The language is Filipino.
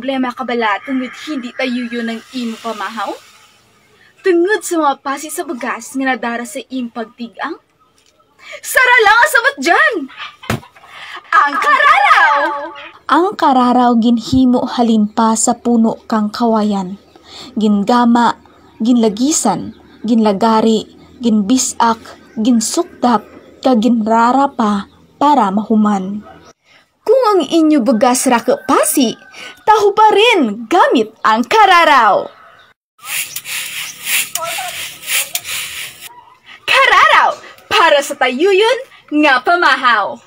problema ka bala tungod hindi tayo yun ang imo pamahaw? Tungod sa mga pasi sa bagas nga nadara sa iyong pagtigang? Sara lang ang sabat dyan! Ang kararaw! Ang kararaw ginhimo halimpa sa puno kang kawayan. Gingama, ginlagisan, ginlagari, ginbisak, ginsukdap, kaginrara pa para mahuman. Kung ang inyo bagas ra pasi, taho pa rin gamit ang kararaw. Kararaw para sa tayuyon nga pamahaw.